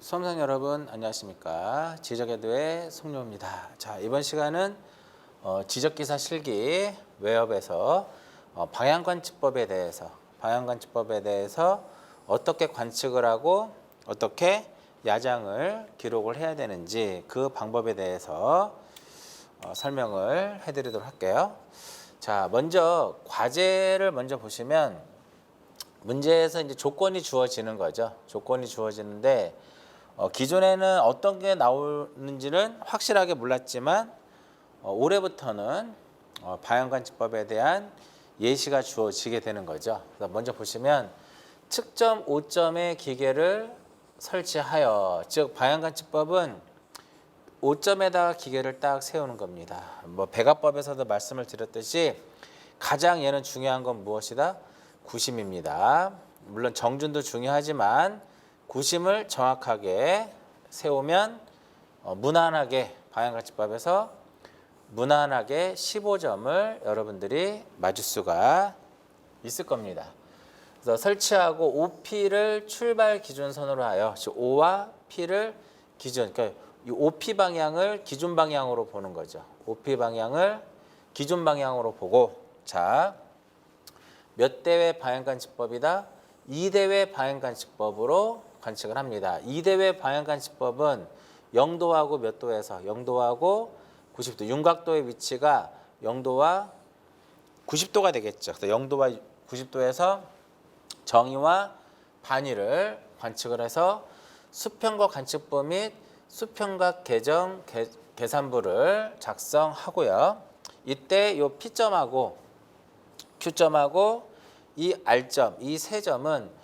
수험생 여러분 안녕하십니까. 지적애도의 송료입니다. 자, 이번 시간은 지적기사 실기 외업에서 방향관측법에 대해서 어떻게 관측을 하고 어떻게 야장을 기록을 해야 되는지 그 방법에 대해서 설명을 해드리도록 할게요. 자, 먼저 과제를 먼저 보시면 문제에서 이제 조건이 주어지는 거죠. 조건이 주어지는데 기존에는 어떤 게 나오는지는 확실하게 몰랐지만 올해부터는 방향관측법에 대한 예시가 주어지게 되는 거죠. 그래서 먼저 보시면 측정 5점의 기계를 설치하여, 즉 방향관측법은 5점에다가 기계를 딱 세우는 겁니다. 배가법에서도 말씀을 드렸듯이 가장 얘는 중요한 건 무엇이다? 구심입니다. 물론 정준도 중요하지만 구심을 정확하게 세우면 무난하게 방향관측법에서 무난하게 15점을 여러분들이 맞을 수가 있을 겁니다. 그래서 설치하고 OP를 출발 기준선으로 하여, 즉 O와 P를 기준, 그러니까 이 OP 방향을 기준 방향으로 보는 거죠. OP 방향을 기준 방향으로 보고, 자, 몇 대회 방향관측법이다? 2대회 방향관측법으로 관측을 합니다. 2대회 방향관측법은 0도하고 몇 도에서 0도하고 90도, 윤곽도의 위치가 0도와 90도가 되겠죠. 그래서 0도와 90도에서 정의와 반위를 관측을 해서 수평과 관측부 및 수평각 계정 계산부를 작성하고요. 이때 이 P점하고 Q점하고 이 R점, 이 세 점은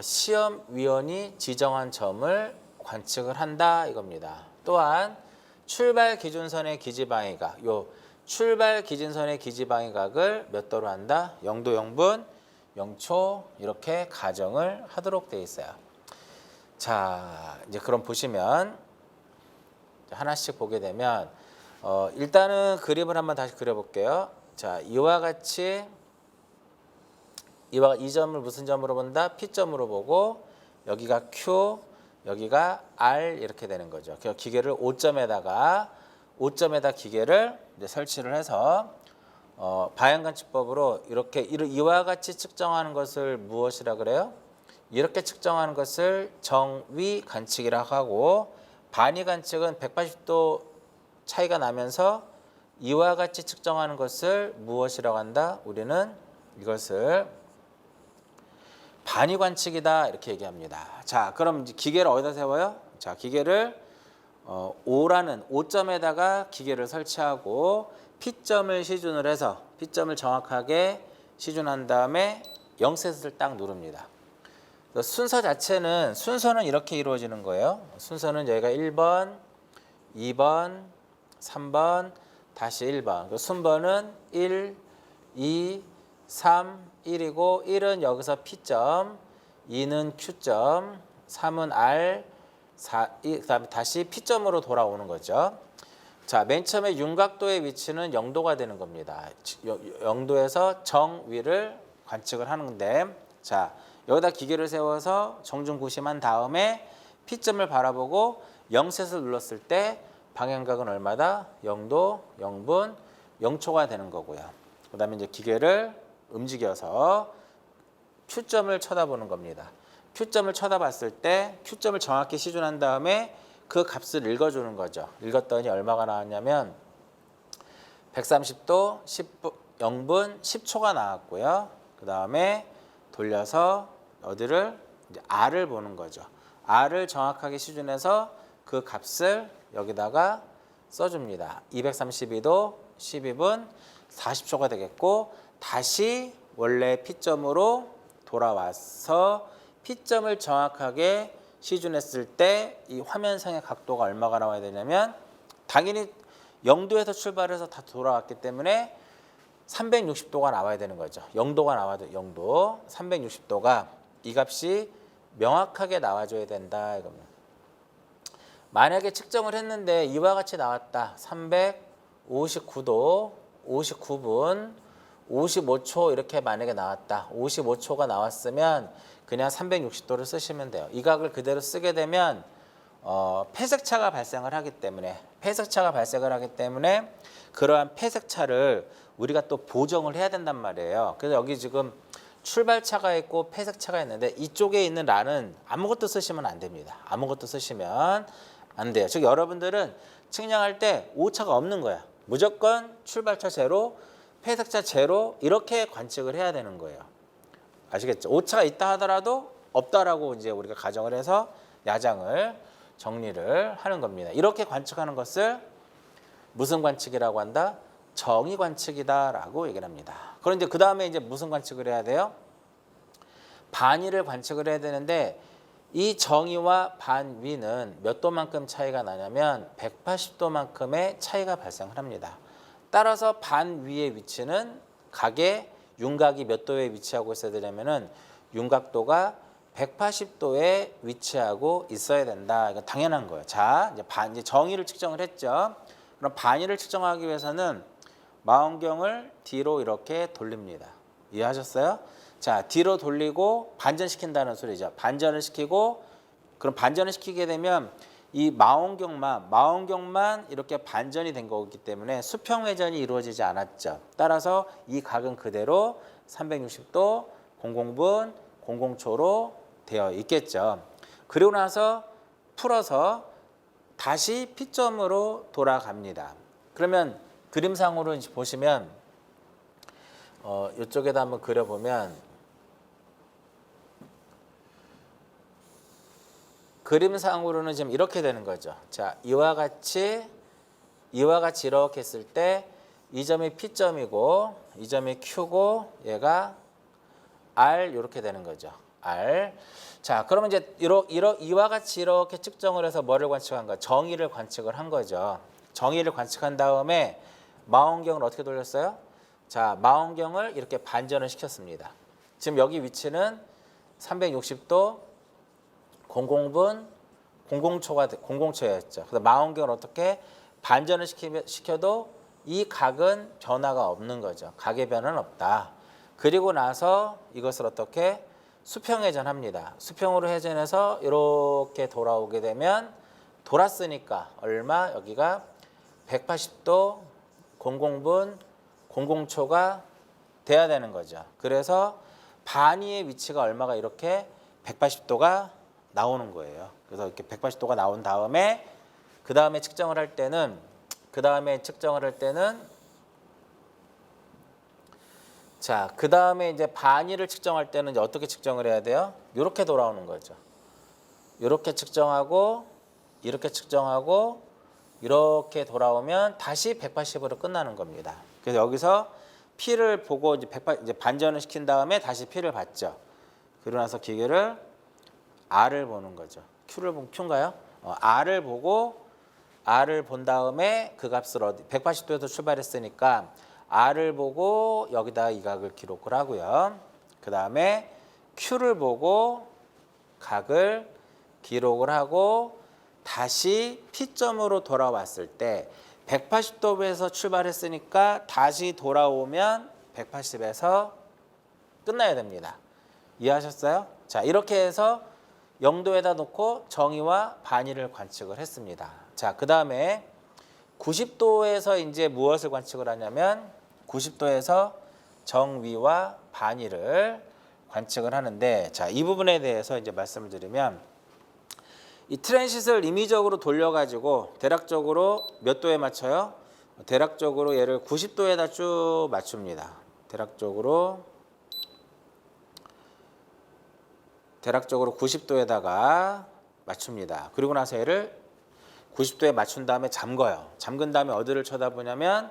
시험위원이 지정한 점을 관측을 한다 이겁니다. 또한 출발 기준선의 기지방위각, 요 출발 기준선의 기지방위각을 몇 도로 한다? 0도 0분 0초 이렇게 가정을 하도록 되어 있어요. 자, 이제 그럼 보시면 하나씩 보게 되면 일단은 그림을 한번 다시 그려볼게요. 자, 이와 같이 이 점을 무슨 점으로 본다? P점으로 보고 여기가 Q, 여기가 R 이렇게 되는 거죠. 그래서 기계를 5점에다 기계를 이제 설치를 해서 방향관측법으로 이렇게 이와 같이 측정하는 것을 무엇이라 그래요? 이렇게 측정하는 것을 정위 관측이라고 하고, 반위 관측은 180도 차이가 나면서 이와 같이 측정하는 것을 무엇이라고 한다? 우리는 이것을 반위 관측이다 이렇게 얘기합니다. 자, 그럼 이제 기계를 어디다 세워요? 자, 기계를 5점에다가 기계를 설치하고 P점을 시준을 해서 P점을 정확하게 시준한 다음에 0셋을 딱 누릅니다. 순서 자체는 순서는 이렇게 이루어지는 거예요. 순서는 여기가 1번, 2번, 3번, 다시 1번. 순번은 1, 2, 3, 1이고 1은 여기서 P점, 2는 Q점, 3은 R, 4, 그다음에 다시 P점으로 돌아오는 거죠. 자, 맨 처음에 윤곽도의 위치는 0도가 되는 겁니다. 0도에서 정위를 관측을 하는데, 자, 여기다 기계를 세워서 정중구심한 다음에 P점을 바라보고 0셋을 눌렀을 때 방향각은 얼마다? 0도, 0분, 0초가 되는 거고요. 그 다음에 이제 기계를 움직여서 Q점을 쳐다보는 겁니다. Q점을 쳐다봤을 때 Q점을 정확히 시준한 다음에 그 값을 읽어주는 거죠. 읽었더니 얼마가 나왔냐면 130도 0분 10초가 나왔고요. 그 다음에 돌려서 어디를? 이제 R을 보는 거죠. R을 정확하게 시준해서 그 값을 여기다가 써줍니다. 232도 12분 40초가 되겠고, 다시 원래 P점으로 돌아와서 P점을 정확하게 시준했을 때 이 화면상의 각도가 얼마가 나와야 되냐면, 당연히 0도에서 출발해서 다 돌아왔기 때문에 360도가 나와야 되는 거죠. 0도가 나와야 돼. 0도 360도가 이 값이 명확하게 나와줘야 된다 이겁니다. 만약에 측정을 했는데 이와 같이 나왔다. 359도 59분 55초 이렇게 만약에 나왔다. 55초가 나왔으면 그냥 360도를 쓰시면 돼요. 이 각을 그대로 쓰게 되면 폐색차가 발생을 하기 때문에 그러한 폐색차를 우리가 또 보정을 해야 된단 말이에요. 그래서 여기 지금 출발차가 있고 폐색차가 있는데 이쪽에 있는 란은 아무것도 쓰시면 안 됩니다. 아무것도 쓰시면 안 돼요. 즉 여러분들은 측량할 때 오차가 없는 거야. 무조건 출발차 제로, 폐색차 제로 이렇게 관측을 해야 되는 거예요. 아시겠죠? 오차가 있다 하더라도 없다라고 이제 우리가 가정을 해서 야장을 정리를 하는 겁니다. 이렇게 관측하는 것을 무슨 관측이라고 한다? 정의 관측이다라고 얘기를 합니다. 그런데 그 다음에 이제 무슨 관측을 해야 돼요? 반위를 관측을 해야 되는데 이 정의와 반위는 몇 도만큼 차이가 나냐면 180도만큼의 차이가 발생을 합니다. 따라서 반위의 위치는 각의 윤곽이 몇 도에 위치하고 있어야 되냐면은 윤곽도가 180도에 위치하고 있어야 된다. 이거 당연한 거예요. 자, 이제 정의를 측정을 했죠. 그럼 반위를 측정하기 위해서는 망원경을 뒤로 이렇게 돌립니다. 이해하셨어요? 자, 뒤로 돌리고 반전시킨다는 소리죠. 반전을 시키고 그럼 반전을 시키게 되면 이 망원경만 이렇게 반전이 된 거기 때문에 수평 회전이 이루어지지 않았죠. 따라서 이 각은 그대로 360도 00분 00초로 되어 있겠죠. 그리고 나서 풀어서 다시 P점으로 돌아갑니다. 그러면 그림상으로 보시면 이쪽에다 한번 그려보면 그림상으로는 지금 이렇게 되는 거죠. 자, 이와 같이 이렇게 했을 때 이 점이 P점이고 이 점이 Q고 얘가 R 이렇게 되는 거죠. R. 자, 그러면 이제 이와 같이 이렇게 측정을 해서 뭐를 관측한 거야? 정의를 관측을 한 거죠. 정의를 관측한 다음에 망원경을 어떻게 돌렸어요? 자, 망원경을 이렇게 반전을 시켰습니다. 지금 여기 위치는 360도 00분 00초였죠. 그래서 망원경을 어떻게 반전을 시켜도 이 각은 변화가 없는 거죠. 각의 변화는 없다. 그리고 나서 이것을 어떻게 수평회전합니다. 수평으로 회전해서 이렇게 돌아오게 되면 돌았으니까 얼마? 여기가 180도 00분 00초가 돼야 되는 거죠. 그래서 반위의 위치가 얼마가 이렇게 180도가 나오는 거예요. 그래서 이렇게 180도가 나온 다음에 그 다음에 측정을 할 때는 자, 그 다음에 이제 반위를 측정할 때는 이제 어떻게 측정을 해야 돼요? 이렇게 돌아오는 거죠. 이렇게 측정하고 이렇게 측정하고 이렇게 돌아오면 다시 180으로 끝나는 겁니다. 그래서 여기서 P를 보고 이제 반전을 시킨 다음에 다시 P를 봤죠. 그러고 나서 기계를 R을 보는 거죠. Q를 보면 Q인가요? R을 본 다음에 그 값을 180도에서 출발했으니까 R을 보고 여기다 이 각을 기록을 하고요. 그 다음에 Q를 보고 각을 기록을 하고 다시 P점으로 돌아왔을 때 180도에서 출발했으니까 다시 돌아오면 180에서 끝나야 됩니다. 이해하셨어요? 자, 이렇게 해서 0도에다 놓고 정의와 반위를 관측을 했습니다. 자, 그 다음에 90도에서 이제 무엇을 관측을 하냐면 90도에서 정위와 반위를 관측을 하는데, 자, 이 부분에 대해서 이제 말씀을 드리면 이 트랜싯을 임의적으로 돌려가지고 대략적으로 몇 도에 맞춰요? 대략적으로 얘를 90도에다 쭉 맞춥니다. 대략적으로 90도에다가 맞춥니다. 그리고 나서 얘를 90도에 맞춘 다음에 잠궈요. 잠근 다음에 어디를 쳐다보냐면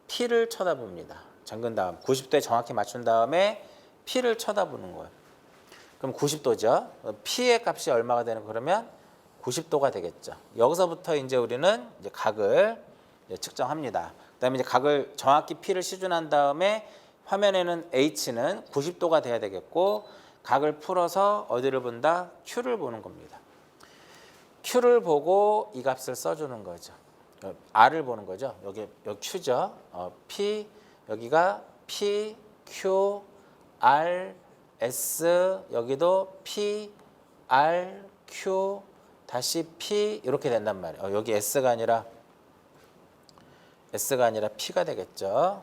P를 쳐다봅니다. 잠근 다음 90도에 정확히 맞춘 다음에 P를 쳐다보는 거예요. 그럼 90도죠. P의 값이 얼마가 되는 그러면 90도가 되겠죠. 여기서부터 이제 우리는 이제 각을 측정합니다. 그다음에 이제 각을 정확히 P를 시준한 다음에 화면에는 H는 90도가 돼야 되겠고 각을 풀어서 어디를 본다? Q를 보는 겁니다. Q를 보고 이 값을 써주는 거죠. R을 보는 거죠. 여기 Q죠. P 여기가 P, Q, R, S 여기도 P, R, Q, 다시 P 이렇게 된단 말이에요. 여기 S가 아니라 P가 되겠죠.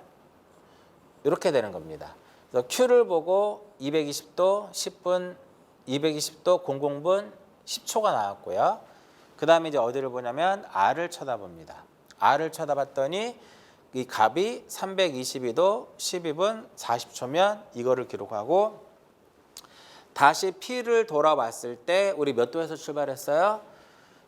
이렇게 되는 겁니다. 그래서 Q를 보고 220도 10분, 220도 00분 10초가 나왔고요. 그 다음에 이제 어디를 보냐면 R을 쳐다봅니다. R을 쳐다봤더니 이 값이 322도 12분 40초면 이거를 기록하고 다시 P를 돌아왔을 때 우리 몇 도에서 출발했어요?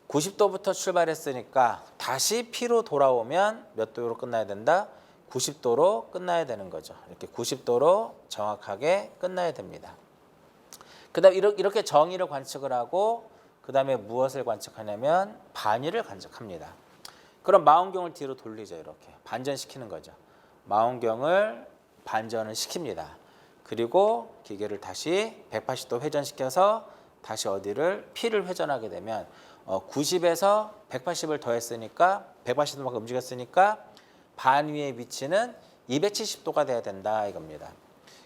90도부터 출발했으니까 다시 P로 돌아오면 몇 도로 끝나야 된다? 90도로 끝나야 되는 거죠. 이렇게 90도로 정확하게 끝나야 됩니다. 그 다음에 이렇게 정의를 관측을 하고 그 다음에 무엇을 관측하냐면 반위를 관측합니다. 그럼 망원경을 뒤로 돌리죠. 이렇게 반전시키는 거죠. 망원경을 반전을 시킵니다. 그리고 기계를 다시 180도 회전시켜서 다시 어디를 P를 회전하게 되면 90에서 180을 더했으니까 180도만큼 움직였으니까 반위의 위치는 270도가 돼야 된다 이겁니다.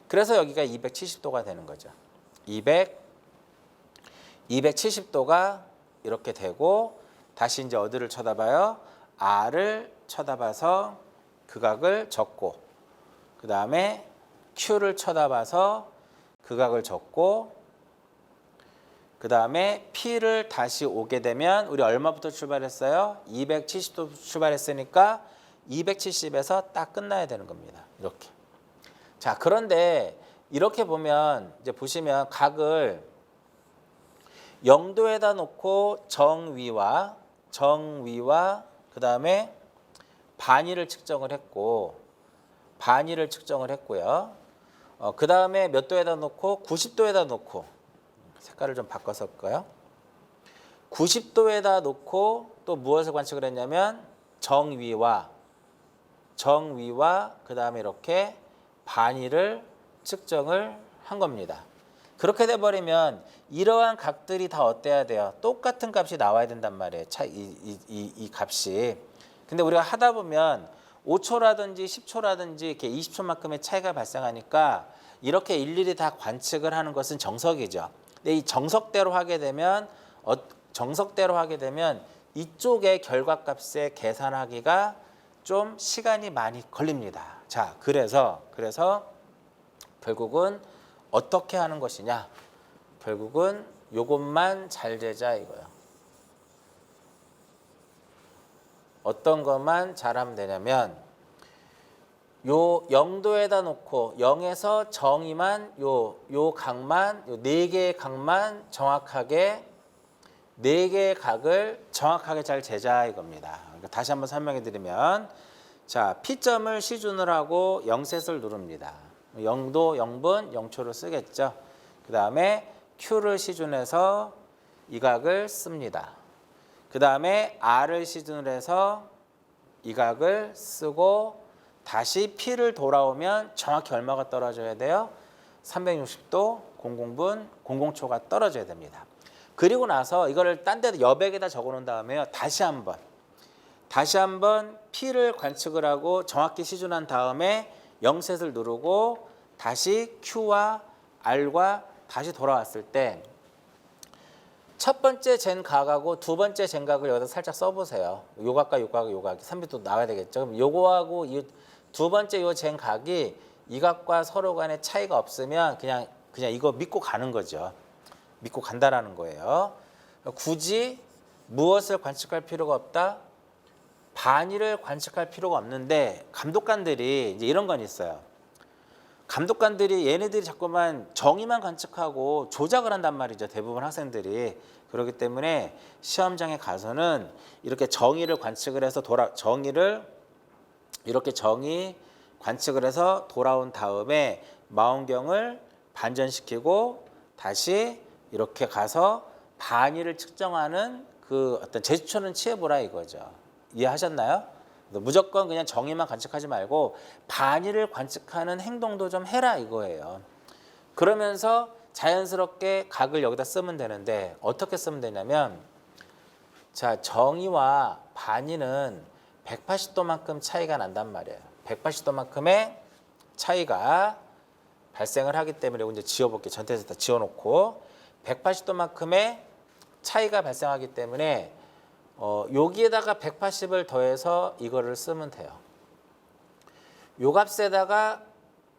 그래서 여기가 270도가 되는 거죠. 270도가 이렇게 되고 다시 이제 어디를 쳐다봐요? R을 쳐다봐서 극악을 적고 그 다음에 Q를 쳐다봐서 극악을 적고 그 다음에 P를 다시 오게 되면 우리 얼마부터 출발했어요? 270도 출발했으니까 270에서 딱 끝나야 되는 겁니다. 이렇게. 자, 그런데 이렇게 보면 이제 보시면 각을 0도에다 놓고 정위와 그 다음에 반위를 측정을 했고요. 그 다음에 몇 도에다 놓고 90도에다 놓고 색깔을 좀 바꿔서 할까요? 90도에다 놓고 또 무엇을 관측을 했냐면 정위와 그 다음에 이렇게 반위를 측정을 한 겁니다. 그렇게 돼버리면 이러한 각들이 다 어때야 돼요? 똑같은 값이 나와야 된단 말이에요. 이 값이. 근데 우리가 하다 보면 5초라든지 10초라든지 이렇게 20초만큼의 차이가 발생하니까 이렇게 일일이 다 관측을 하는 것은 정석이죠. 근데 이 정석대로 하게 되면 이쪽의 결과값에 계산하기가 좀 시간이 많이 걸립니다. 자, 그래서 결국은 어떻게 하는 것이냐? 결국은 요것만 잘 되자 이거예요. 어떤 것만 잘하면 되냐면 요 0도에다 놓고 0에서 정의만 요 각만 요 4개의 각만 정확하게 4개의 각을 정확하게 잘 재자 이겁니다. 그러니까 다시 한번 설명해 드리면 자, P점을 시준을 하고 0셋을 누릅니다. 0도 0분 0초를 쓰겠죠. 그 다음에 Q를 시준해서 이 각을 씁니다. 그 다음에 R을 시준을 해서 이 각을 쓰고 다시 P를 돌아오면 정확히 얼마가 떨어져야 돼요? 360도 00분 00초가 떨어져야 됩니다. 그리고 나서 이거를 딴 데다 여백에다 적어 놓은 다음에요. 다시 한번 P를 관측을 하고 정확히 시준한 다음에 0셋을 누르고 다시 Q와 R과 다시 돌아왔을 때 첫 번째 잰 각하고 두 번째 잰 각을 여기다 살짝 써보세요. 요 각과 요 각과 요 각이 300도 나와야 되겠죠. 그럼 요거하고 이 두 번째 요 잰 각이 이 각과 서로 간에 차이가 없으면 그냥 이거 믿고 가는 거죠. 믿고 간다라는 거예요. 굳이 무엇을 관측할 필요가 없다? 반위를 관측할 필요가 없는데 감독관들이 이제 이런 건 있어요. 감독관들이 얘네들이 자꾸만 정의만 관측하고 조작을 한단 말이죠. 대부분 학생들이. 그렇기 때문에 시험장에 가서는 이렇게 정의를 관측을 해서 정의 관측을 해서 돌아온 다음에 망원경을 반전시키고 다시 이렇게 가서 반위를 측정하는 그 어떤 제스처는 취해보라 이거죠. 이해하셨나요? 무조건 그냥 정의만 관측하지 말고 반위를 관측하는 행동도 좀 해라 이거예요. 그러면서 자연스럽게 각을 여기다 쓰면 되는데 어떻게 쓰면 되냐면 자, 정의와 반위는 180도만큼 차이가 난단 말이에요. 180도만큼의 차이가 발생을 하기 때문에 이제 지워볼게요. 전태에서 다 지워놓고 180도만큼의 차이가 발생하기 때문에 여기에다가 180을 더해서 이거를 쓰면 돼요. 요 값에다가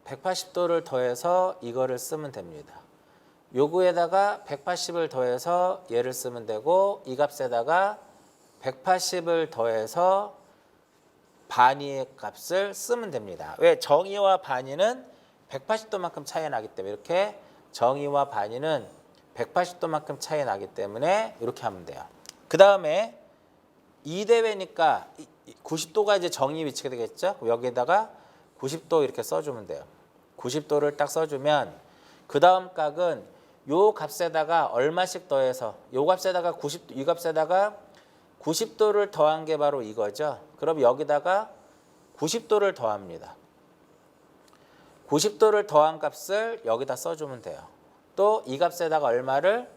180도를 더해서 이거를 쓰면 됩니다. 요거에다가 180을 더해서 얘를 쓰면 되고 이 값에다가 180을 더해서 반의의 값을 쓰면 됩니다. 왜? 정의와 반의는 180도만큼 차이 나기 때문에 이렇게 정의와 반의는 180도만큼 차이 나기 때문에 이렇게 하면 돼요. 그 다음에 2대회니까 90도가 이제 정의 위치가 되겠죠. 여기에다가 90도 이렇게 써주면 돼요. 90도를 딱 써주면 그 다음 값은 요 값에다가 얼마씩 더해서 요 값에다가 90도, 이 값에다가 90도를 더한 게 바로 이거죠. 그럼 여기다가 90도를 더합니다. 90도를 더한 값을 여기다 써주면 돼요. 또 이 값에다가 얼마를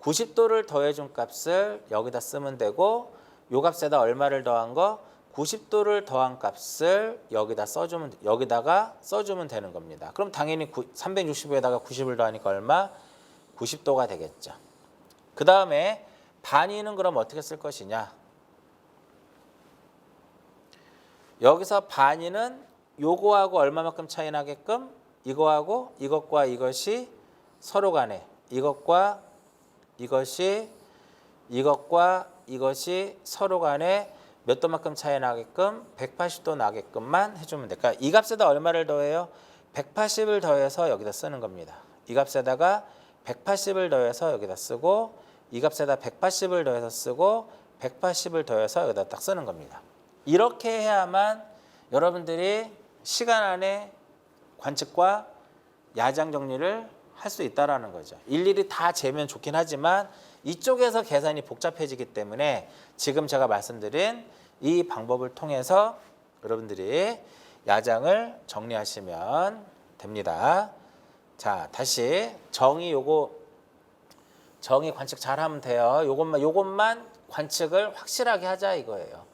90도를 더해준 값을 여기다 쓰면 되고 요 값에다 얼마를 더한 거 90도를 더한 값을 여기다가 써주면 되는 겁니다. 그럼 당연히 365에다가 90을 더하니까 얼마? 90도가 되겠죠. 그 다음에 반의는 그럼 어떻게 쓸 것이냐? 여기서 반의는 요거하고 얼마만큼 차이 나게끔 이거하고 이것과 이것이 서로 간에 이것과 이것이 서로 간에 몇 도만큼 차이 나게끔 180도 나게끔만 해주면 돼. 그러니까 이 값에다 얼마를 더해요? 180을 더해서 여기다 쓰는 겁니다. 이 값에다가 180을 더해서 여기다 쓰고 이 값에다 180을 더해서 쓰고 180을 더해서 여기다 딱 쓰는 겁니다. 이렇게 해야만 여러분들이 시간 안에 관측과 야장 정리를 할 수 있다라는 거죠. 일일이 다 재면 좋긴 하지만 이쪽에서 계산이 복잡해지기 때문에 지금 제가 말씀드린 이 방법을 통해서 여러분들이 야장을 정리하시면 됩니다. 자, 다시 정의 관측 잘 하면 돼요. 요것만 관측을 확실하게 하자 이거예요.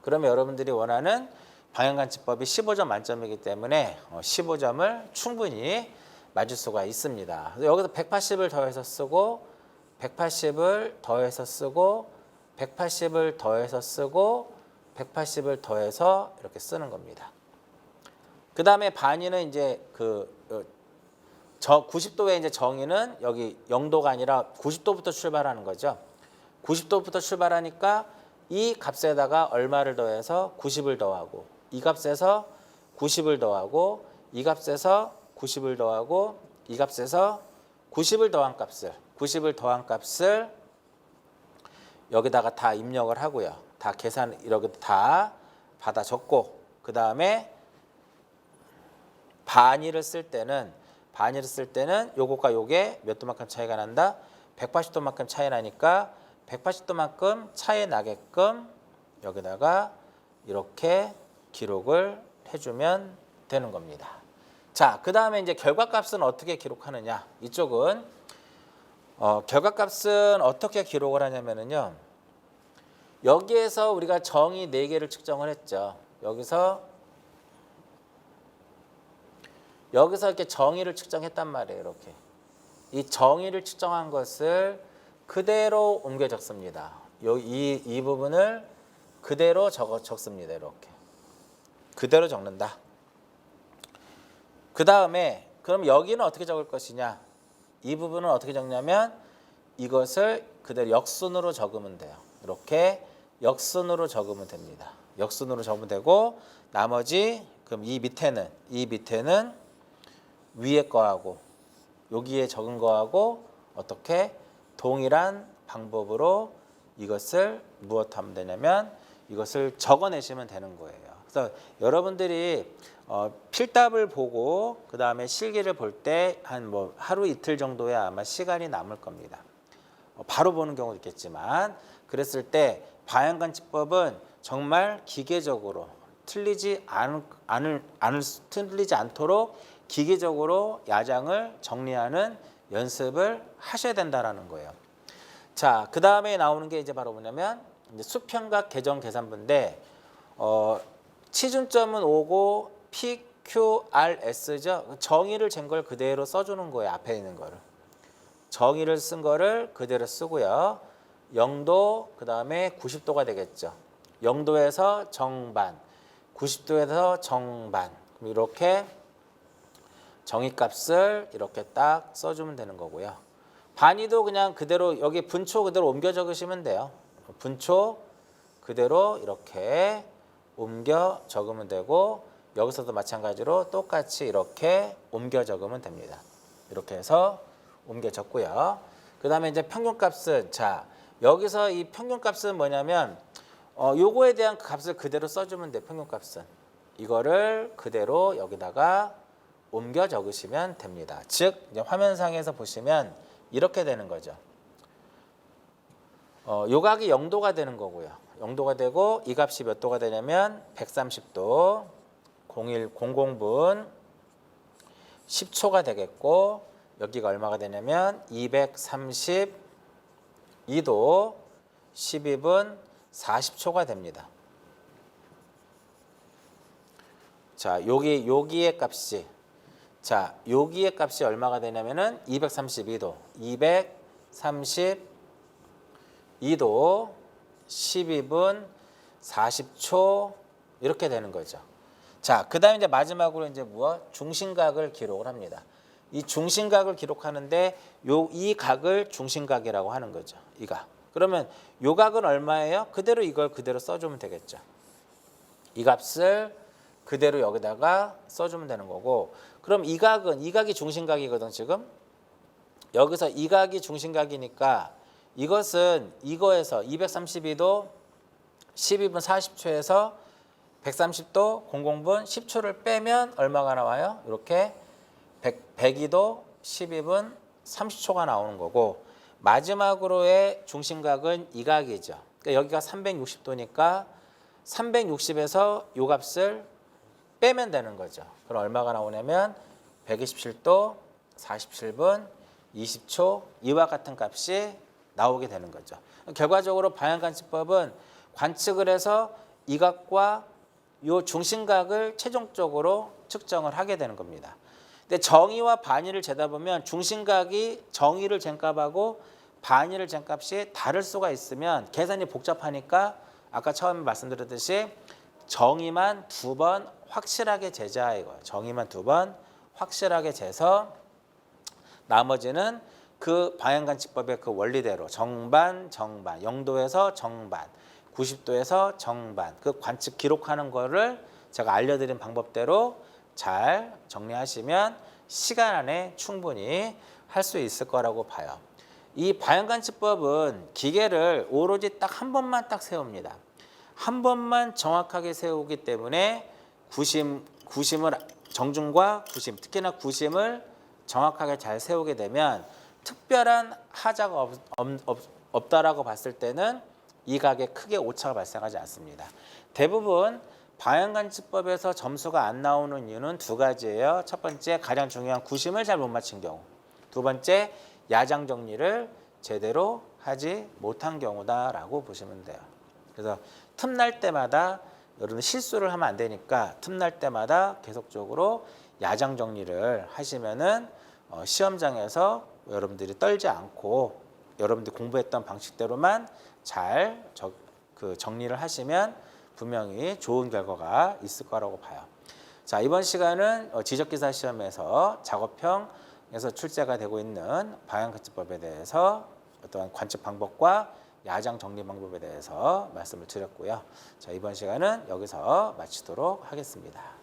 그러면 여러분들이 원하는 방향관측법이 15점 만점이기 때문에 15점을 충분히 맞을 수가 있습니다. 여기서 180을 더해서 쓰고 180을 더해서 쓰고 180을 더해서 쓰고 180을 더해서 이렇게 쓰는 겁니다. 그 다음에 반의는 이제 90도의 이제 정의는 여기 0도가 아니라 90도부터 출발하는 거죠. 90도부터 출발하니까 이 값에다가 얼마를 더해서 90을 더하고 이 값에서 90을 더하고 이 값에서 90을 더하고 이 값에서 90을 더한 값을 여기다가 다 입력을 하고요. 다 계산 이렇게 다 받아 적고 그 다음에 반의를 쓸 때는 요것과 요게 몇 도만큼 차이가 난다? 180도만큼 차이 나니까 180도만큼 차이 나게끔 여기다가 이렇게 기록을 해주면 되는 겁니다. 자, 그 다음에 이제 결과값은 어떻게 기록하느냐? 이쪽은 결과값은 어떻게 기록을 하냐면요. 여기에서 우리가 정의 4개를 측정을 했죠. 여기서 이렇게 정의를 측정했단 말이에요. 이렇게 이 정의를 측정한 것을 그대로 옮겨 적습니다. 이 부분을 그대로 적습니다. 이렇게 그대로 적는다. 그 다음에 그럼 여기는 어떻게 적을 것이냐? 이 부분은 어떻게 적냐면 이것을 그대로 역순으로 적으면 돼요. 이렇게 역순으로 적으면 됩니다. 역순으로 적으면 되고 나머지 그럼 이 밑에는 위에 거하고 여기에 적은 거하고 어떻게 동일한 방법으로 이것을 무엇하면 되냐면 이것을 적어내시면 되는 거예요. 그래서 여러분들이 필답을 보고 그 다음에 실기를 볼 때 한 하루 이틀 정도에 아마 시간이 남을 겁니다. 바로 보는 경우도 있겠지만 그랬을 때 방향관측법은 정말 기계적으로 틀리지 않도록 기계적으로 야장을 정리하는 연습을 하셔야 된다라는 거예요. 자, 그 다음에 나오는 게 이제 바로 뭐냐면 이제 수평각 계정 계산부인데 치중점은 5고 PQRS죠. 정의를 잰 걸 그대로 써주는 거예요. 앞에 있는 거를. 정의를 쓴 거를 그대로 쓰고요. 0도, 그 다음에 90도가 되겠죠. 0도에서 정반, 90도에서 정반. 이렇게 정의값을 이렇게 딱 써주면 되는 거고요. 반위도 그냥 그대로 여기 분초 그대로 옮겨 적으시면 돼요. 분초 그대로 이렇게 옮겨 적으면 되고 여기서도 마찬가지로 똑같이 이렇게 옮겨 적으면 됩니다. 이렇게 해서 옮겨 적고요. 그 다음에 이제 평균값은 자 여기서 이 평균값은 뭐냐면 요거에 대한 값을 그대로 써주면 돼. 평균값은 이거를 그대로 여기다가 옮겨 적으시면 됩니다. 즉 이제 화면상에서 보시면 이렇게 되는 거죠. 요각이 0도가 되는 거고요. 0도가 되고 이 값이 몇 도가 되냐면 130도 00분 10초가 되겠고 여기가 얼마가 되냐면 232도 12분 40초가 됩니다. 자, 여기의 값이 여기의 값이 얼마가 되냐면은 232도 232도 12분 40초 이렇게 되는 거죠. 자, 그다음에 이제 마지막으로 이제 중심각을 기록을 합니다. 이 중심각을 기록하는데 이 각을 중심각이라고 하는 거죠. 이 각. 그러면 요 각은 얼마예요? 그대로 이걸 그대로 써주면 되겠죠. 이 값을 그대로 여기다가 써주면 되는 거고, 그럼 이 각이 중심각이거든. 지금 여기서 이 각이 중심각이니까 이것은 이거에서 232도 12분 40초에서 130도 00분 10초를 빼면 얼마가 나와요? 이렇게 102도 12분 30초가 나오는 거고, 마지막으로의 중심각은 이 각이죠. 그러니까 여기가 360도니까 360에서 이 값을 빼면 되는 거죠. 그럼 얼마가 나오냐면 127도 47분 20초 이와 같은 값이 나오게 되는 거죠. 결과적으로 방향관측법은 관측을 해서 이 각과 이 중심각을 최종적으로 측정을 하게 되는 겁니다. 근데 정의와 반의를 재다 보면 중심각이 정의를 잰 값하고 반의를 잰 값이 다를 수가 있으면 계산이 복잡하니까 아까 처음에 말씀드렸듯이 정의만 2번 확실하게 재자 이거예요. 정의만 2번 확실하게 재서 나머지는 그 방향관측법의 그 원리대로 정반, 0도에서 정반, 90도에서 정반 그 관측 기록하는 거를 제가 알려드린 방법대로 잘 정리하시면 시간 안에 충분히 할 수 있을 거라고 봐요. 이 방향관측법은 기계를 오로지 딱 한 번만 딱 세웁니다. 한 번만 정확하게 세우기 때문에 구심을 정중과 구심, 특히나 구심을 정확하게 잘 세우게 되면 특별한 하자가 없다라고 봤을 때는 이 각에 크게 오차가 발생하지 않습니다. 대부분 방향관측법에서 점수가 안 나오는 이유는 두 가지예요. 첫 번째, 가장 중요한 구심을 잘 못 맞힌 경우. 두 번째, 야장 정리를 제대로 하지 못한 경우다라고 보시면 돼요. 그래서 틈날 때마다 여러분 실수를 하면 안 되니까 틈날 때마다 계속적으로 야장 정리를 하시면은 시험장에서 여러분들이 떨지 않고 여러분들이 공부했던 방식대로만 잘 정리를 하시면 분명히 좋은 결과가 있을 거라고 봐요. 자, 이번 시간은 지적기사 시험에서 작업형에서 출제가 되고 있는 방향관측법에 대해서 어떠한 관측 방법과 야장 정리 방법에 대해서 말씀을 드렸고요. 자, 이번 시간은 여기서 마치도록 하겠습니다.